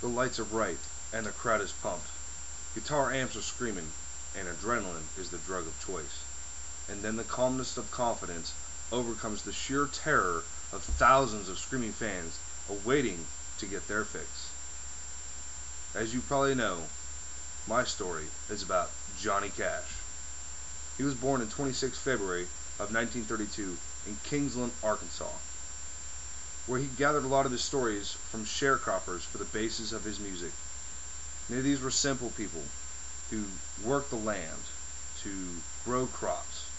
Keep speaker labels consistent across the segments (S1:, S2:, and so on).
S1: The lights are bright, and the crowd is pumped. Guitar amps are screaming, and adrenaline is the drug of choice. And then the calmness of confidence overcomes the sheer terror of thousands of screaming fans awaiting to get their fix. As you probably know, my story is about Johnny Cash. He was born on 26 February of 1932 in Kingsland, Arkansas, where he gathered a lot of his stories from sharecroppers for the basis of his music. Many of these were simple people who worked the land to grow crops,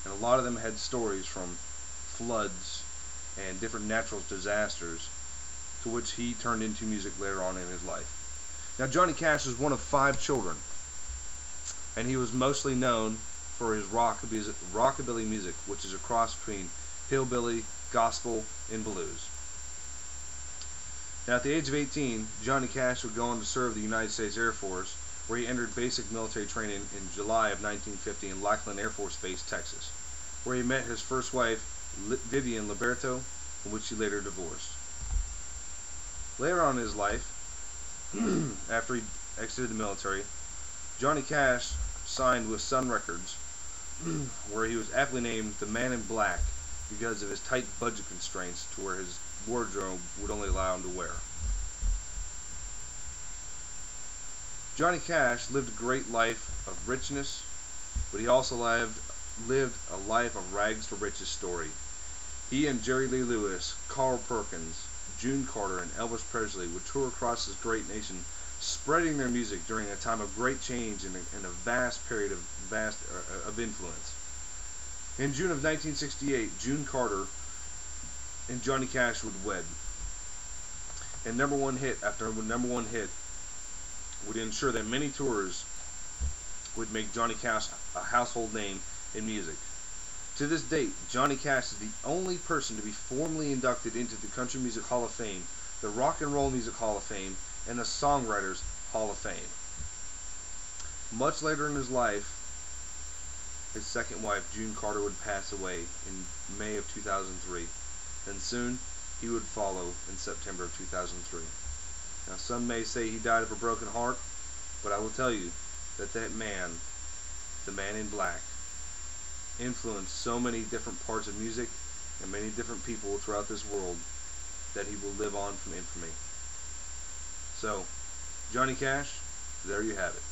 S1: and a lot of them had stories from floods and different natural disasters to which he turned into music later on in his life. Now, Johnny Cash was one of 5 children, and he was mostly known for his rockabilly music, which is a cross between hillbilly, gospel, and blues. Now, at the age of 18, Johnny Cash would go on to serve the United States Air Force, where he entered basic military training in July of 1950 in Lackland Air Force Base, Texas, where he met his first wife, Vivian Liberto, from which he later divorced. Later on in his life, after he exited the military, Johnny Cash signed with Sun Records, where he was aptly named the Man in Black because of his tight budget constraints to where his wardrobe would only allow him to wear. Johnny Cash lived a great life of richness, but he also lived a life of rags to riches story. He and Jerry Lee Lewis, Carl Perkins, June Carter, and Elvis Presley would tour across this great nation, spreading their music during a time of great change and a vast period of influence. In June of 1968, June Carter and Johnny Cash would wed. And number one hit after number one hit would ensure that many tours would make Johnny Cash a household name in music. To this date, Johnny Cash is the only person to be formally inducted into the Country Music Hall of Fame, the Rock and Roll Music Hall of Fame, and the Songwriters Hall of Fame. Much later in his life, his second wife, June Carter, would pass away in May of 2003, and soon he would follow in September of 2003. Now, some may say he died of a broken heart, but I will tell you that that man, the Man in Black, influenced so many different parts of music and many different people throughout this world that he will live on from infamy. So, Johnny Cash, there you have it.